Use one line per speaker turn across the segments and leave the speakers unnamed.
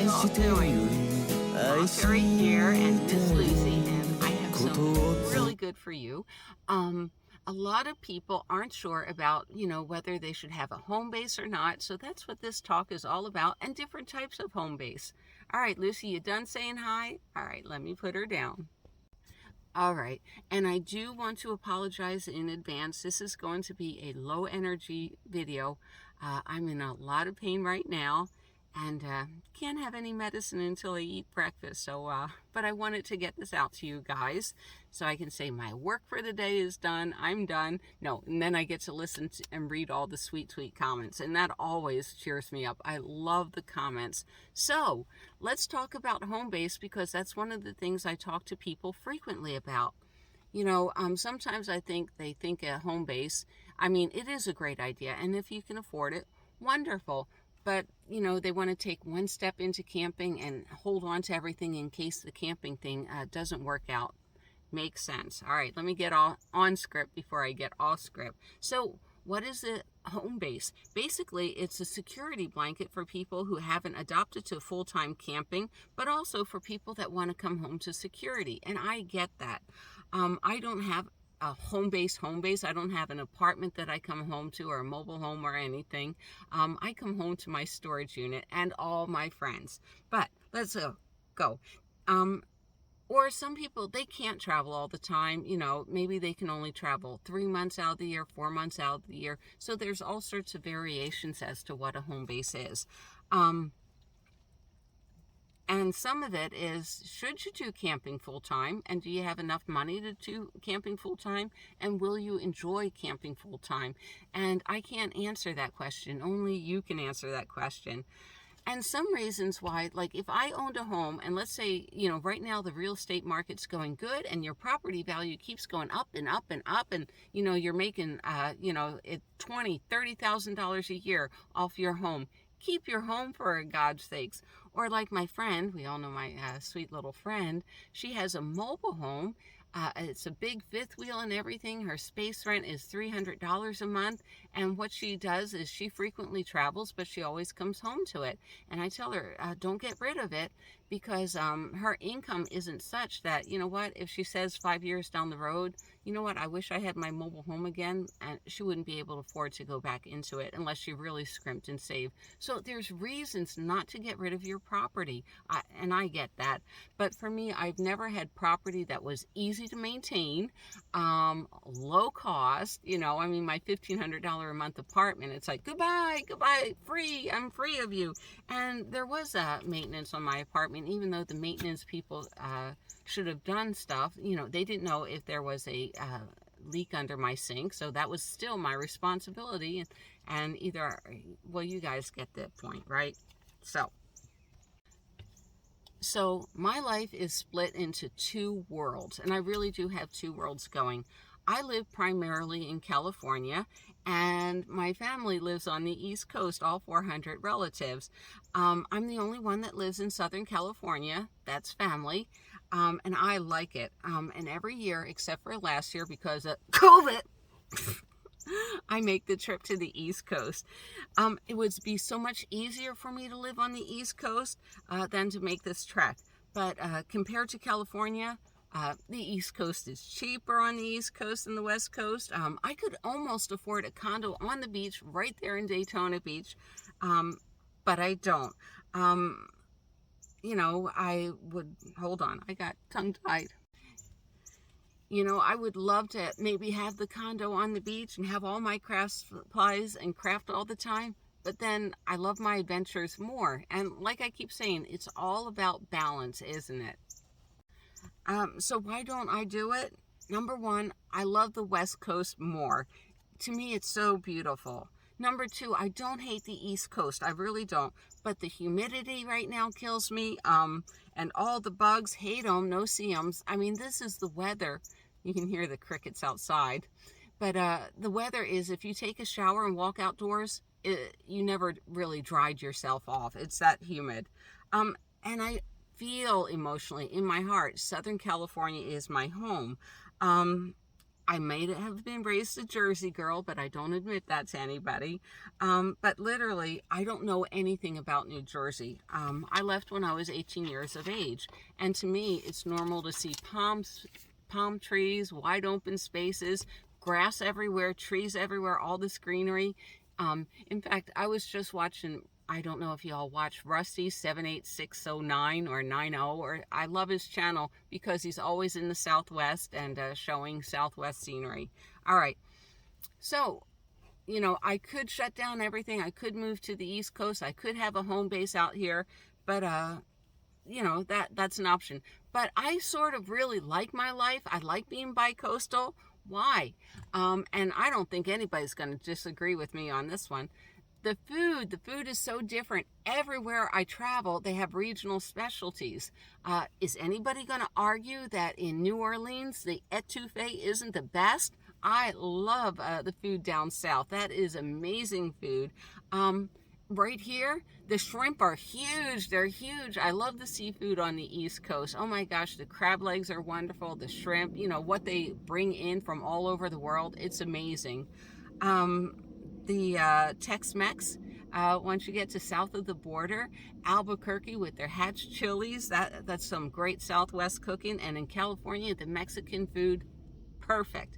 you all doing? Mom Terry here and Miss Lucy, and I have something really good for you. A lot of people aren't sure about, whether they should have a home base or not. So that's what this talk is all about, and different types of home base. All right, Lucy, you done saying hi? All right, let me put her down. All right, and I do want to apologize in advance. This is going to be a low energy video. I'm in a lot of pain right now, and can't have any medicine until I eat breakfast. So, but I wanted to get this out to you guys so I can say my work for the day is done. I'm done. No, and then I get to listen to and read all the sweet, sweet comments, and that always cheers me up. I love the comments. So let's talk about home base, because that's one of the things I talk to people frequently about. Sometimes I think they think a home base, it is a great idea, and if you can afford it, wonderful. But, they want to take one step into camping and hold on to everything in case the camping thing doesn't work out. Makes sense. All right, let me get on script before I get off script. So what is a home base? Basically, it's a security blanket for people who haven't adopted to full-time camping, but also for people that want to come home to security. And I get that. I don't have a home base. I don't have an apartment that I come home to, or a mobile home or anything. I come home to my storage unit and all my friends. But let's go. Or some people, they can't travel all the time. Maybe they can only travel 3 months out of the year, 4 months out of the year. So there's all sorts of variations as to what a home base is. And some of it is, should you do camping full-time? And do you have enough money to do camping full-time? And will you enjoy camping full-time? And I can't answer that question. Only you can answer that question. And some reasons why, like if I owned a home, and let's say, right now the real estate market's going good and your property value keeps going up and up and up, and, you're making, $20,000-$30,000 a year off your home. Keep your home, for God's sakes. Or like my friend, we all know my sweet little friend, she has a mobile home. It's a big fifth wheel and everything. Her space rent is $300 a month. And what she does is she frequently travels, but she always comes home to it. And I tell her, don't get rid of it, because her income isn't such that, if she says 5 years down the road, I wish I had my mobile home again, and she wouldn't be able to afford to go back into it unless she really scrimped and saved. So there's reasons not to get rid of your property, and I get that. But for me, I've never had property that was easy to maintain, low cost. My $1,500 a month apartment, it's like, goodbye, free, I'm free of you. And there was maintenance on my apartment, even though the maintenance people should have done stuff. They didn't know if there was a leak under my sink, so that was still my responsibility. And either, well, you guys get the point, right? So my life is split into two worlds, and I really do have two worlds going. I live primarily in California, and my family lives on the East Coast, all 400 relatives. I'm the only one that lives in Southern California. That's family, and I like it. And every year, except for last year because of COVID, I make the trip to the East Coast. It would be so much easier for me to live on the East Coast than to make this trek. But compared to California, the East Coast is cheaper on the East Coast than the West Coast. I could almost afford a condo on the beach right there in Daytona Beach, but I don't. I would, hold on, I got tongue-tied. I would love to maybe have the condo on the beach and have all my craft supplies and craft all the time, but then I love my adventures more. And like I keep saying, it's all about balance, isn't it? So why don't I do it? Number one, I love the West Coast more. To me, it's so beautiful. Number two, I don't hate the East Coast. I really don't. But the humidity right now kills me. And all the bugs, hate them, no see 'ems. This is the weather. You can hear the crickets outside. But the weather is, if you take a shower and walk outdoors, you never really dried yourself off. It's that humid. And I feel emotionally in my heart, Southern California is my home. I may have been raised a Jersey girl, but I don't admit that to anybody. But literally, I don't know anything about New Jersey. I left when I was 18 years of age. And to me, it's normal to see palm trees, wide open spaces, grass everywhere, trees everywhere, all this greenery. In fact, I was just watching, I don't know if you all watch Rusty 78609 or 90, or I love his channel because he's always in the Southwest and showing Southwest scenery. All right, so I could shut down everything. I could move to the East Coast. I could have a home base out here, but that's an option. But I sort of really like my life. I like being bi-coastal. Why? And I don't think anybody's going to disagree with me on this one. The food is so different. Everywhere I travel, they have regional specialties. Is anybody going to argue that in New Orleans, the etouffee isn't the best? I love the food down south. That is amazing food. Right here, the shrimp are huge. They're huge. I love the seafood on the East Coast. Oh my gosh, the crab legs are wonderful. The shrimp, what they bring in from all over the world, it's amazing. The Tex-Mex, once you get to south of the border, Albuquerque with their hatch chilies, that's some great Southwest cooking. And in California, the Mexican food, perfect.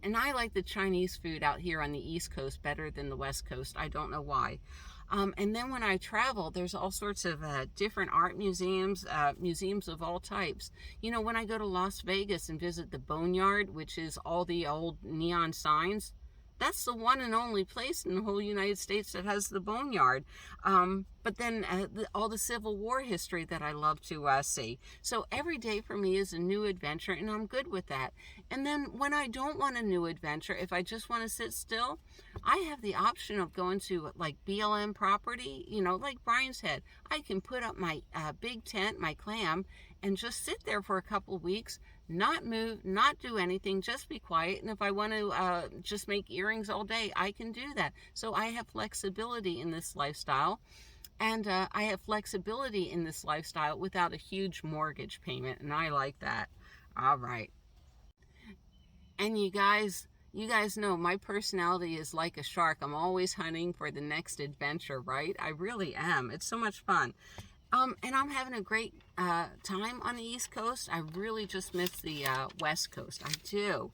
And I like the Chinese food out here on the East Coast better than the West Coast. I don't know why. And then when I travel, there's all sorts of different art museums, museums of all types. When I go to Las Vegas and visit the Boneyard, which is all the old neon signs, that's the one and only place in the whole United States that has the Boneyard. But then all the Civil War history that I love to see. So every day for me is a new adventure, and I'm good with that. And then when I don't want a new adventure, if I just want to sit still, I have the option of going to like BLM property, like Brian's Head. I can put up my big tent, my clam, and just sit there for a couple of weeks, not move, not do anything, just be quiet. And if I want to just make earrings all day, I can do that. So I have flexibility in this lifestyle. And I have flexibility in this lifestyle without a huge mortgage payment. And I like that. All right. And you guys know my personality is like a shark. I'm always hunting for the next adventure, right? I really am. It's so much fun. And I'm having a great time on the East Coast. I really just miss the West Coast. I do.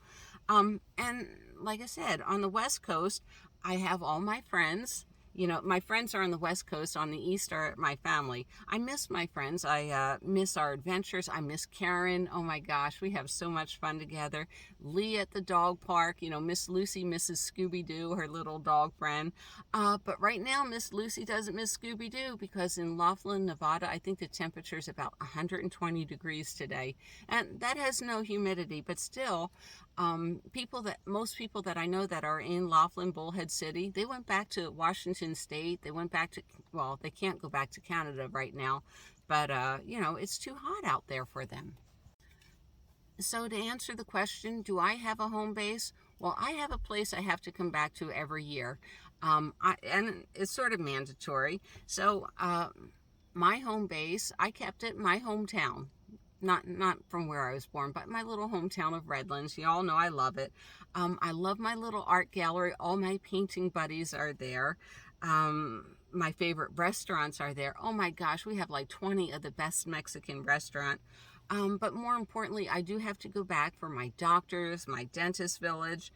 And like I said, on the West Coast, I have all my friends. My friends are on the West Coast. On the East are my family. I miss my friends. I miss our adventures. I miss Karen. Oh my gosh, we have so much fun together. Lee at the dog park. Miss Lucy misses Scooby-Doo, her little dog friend. But right now, Miss Lucy doesn't miss Scooby-Doo because in Laughlin, Nevada, I think the temperature is about 120 degrees today. And that has no humidity, but still, most people that I know that are in Laughlin, Bullhead City, they went back to Washington State. They went back to, well, they can't go back to Canada right now, but it's too hot out there for them. So to answer the question, do I have a home base? Well, I have a place I have to come back to every year, and it's sort of mandatory. So my home base, I kept it in my hometown. Not from where I was born, but my little hometown of Redlands. You all know I love it. I love my little art gallery. All my painting buddies are there. My favorite restaurants are there. Oh my gosh, we have like 20 of the best Mexican restaurants. But more importantly, I do have to go back for my doctors, my dentist village,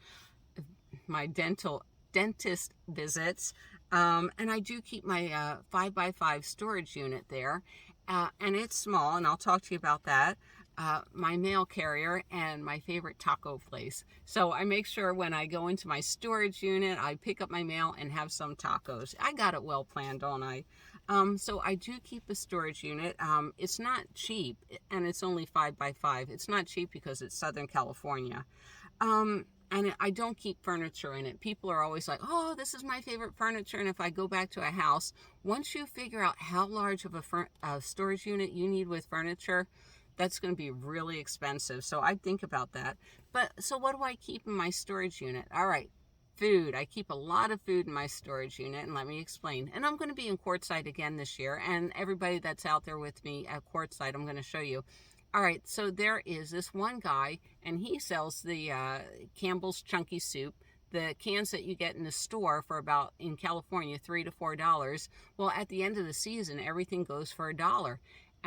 my dentist visits. And I do keep my 5x5 storage unit there. And it's small, and I'll talk to you about that. My mail carrier and my favorite taco place. So I make sure when I go into my storage unit, I pick up my mail and have some tacos. I got it well planned, don't I? So I do keep a storage unit. It's not cheap, and it's only 5x5. It's not cheap because it's Southern California. And I don't keep furniture in it. People are always like, oh, this is my favorite furniture. And if I go back to a house, once you figure out how large of a storage unit you need with furniture, that's going to be really expensive. So I think about that. But so what do I keep in my storage unit? All right, food. I keep a lot of food in my storage unit, and let me explain. And I'm going to be in Quartzsite again this year. And everybody that's out there with me at Quartzsite, I'm going to show you. All right, so there is this one guy, and he sells the Campbell's Chunky Soup, the cans that you get in the store for about, in California, $3 to $4. Well, at the end of the season, everything goes for $1.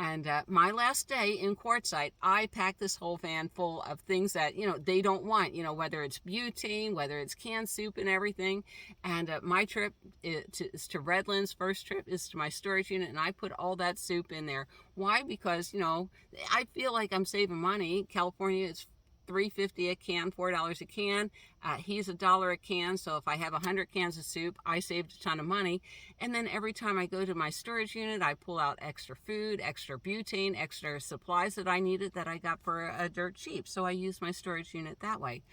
And my last day in Quartzsite, I packed this whole van full of things that, they don't want, whether it's butane, whether it's canned soup and everything. And my trip is to Redlands. First trip is to my storage unit, and I put all that soup in there. Why? Because, I feel like I'm saving money. California is $3.50 a can, $4 a can. He's $1 a can, so if I have 100 cans of soup, I saved a ton of money. And then every time I go to my storage unit, I pull out extra food, extra butane, extra supplies that I needed that I got for dirt cheap. So I use my storage unit that way.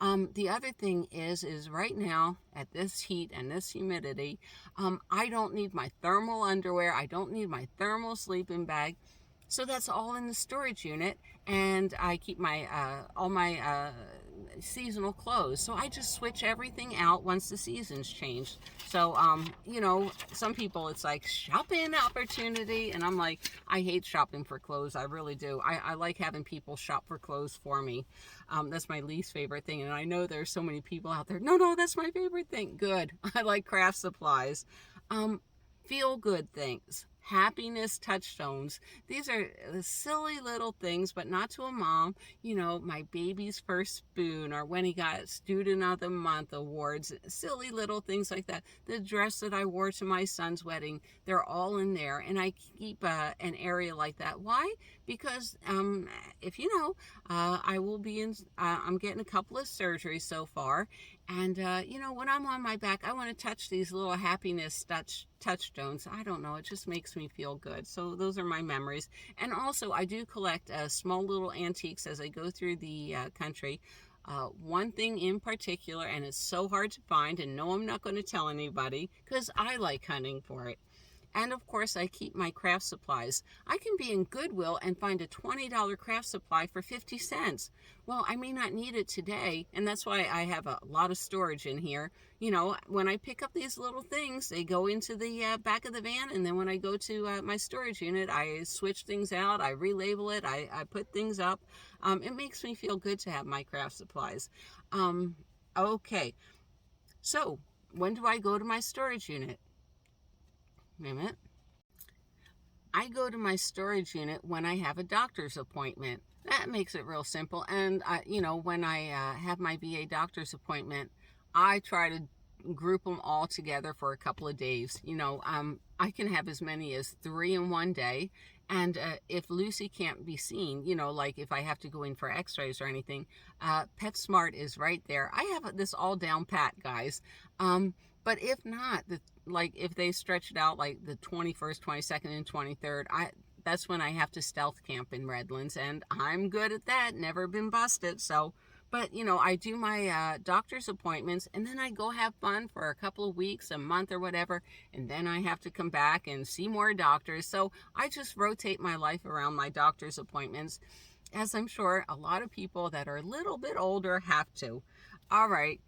The other thing is right now at this heat and this humidity, I don't need my thermal underwear. I don't need my thermal sleeping bag. So that's all in the storage unit, and I keep my all my seasonal clothes. So I just switch everything out once the seasons change. So some people, it's like shopping opportunity, and I'm like, I hate shopping for clothes. I really do. I like having people shop for clothes for me. That's my least favorite thing, and I know there's so many people out there. No, that's my favorite thing. Good. I like craft supplies. Feel good things. Happiness touchstones. These are silly little things, but not to a mom. My baby's first spoon, or when he got Student of the Month awards. Silly little things like that. The dress that I wore to my son's wedding, they're all in there. And I keep an area like that. Why? Because if I will be in, I'm getting a couple of surgeries so far. And, when I'm on my back, I want to touch these little happiness touchstones. I don't know. It just makes me feel good. So those are my memories. And also, I do collect small little antiques as I go through the country. One thing in particular, and it's so hard to find, and no, I'm not going to tell anybody because I like hunting for it. And of course, I keep my craft supplies. I can be in Goodwill and find a $20 craft supply for 50 cents. Well, I may not need it today, and that's why I have a lot of storage in here. When I pick up these little things, they go into the back of the van, and then when I go to my storage unit, I switch things out, I relabel it, I put things up. It makes me feel good to have my craft supplies. Okay, so when do I go to my storage unit? Wait a minute. I go to my storage unit when I have a doctor's appointment. That makes it real simple. And, when I have my VA doctor's appointment, I try to group them all together for a couple of days. I can have as many as 3 in one day. And if Lucy can't be seen, like if I have to go in for x-rays or anything, PetSmart is right there. I have this all down pat, guys. But if not, if they stretch it out like the 21st, 22nd, and 23rd, that's when I have to stealth camp in Redlands, and I'm good at that. Never been busted. So, but I do my doctor's appointments, and then I go have fun for a couple of weeks, a month, or whatever, and then I have to come back and see more doctors. So I just rotate my life around my doctor's appointments, as I'm sure a lot of people that are a little bit older have to. All right.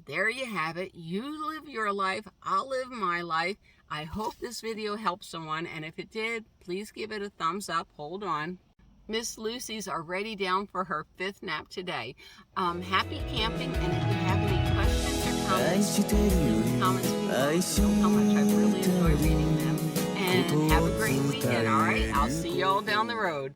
There you have it. You live your life. I'll live my life. I hope this video helped someone, and if it did, please give it a thumbs up. Hold on. Miss Lucy's already down for her 5th nap today. Happy camping, and if you have any questions or comments, leave comments below. You know how much I really enjoy reading them. And have a great weekend, all right? I'll see you all down the road.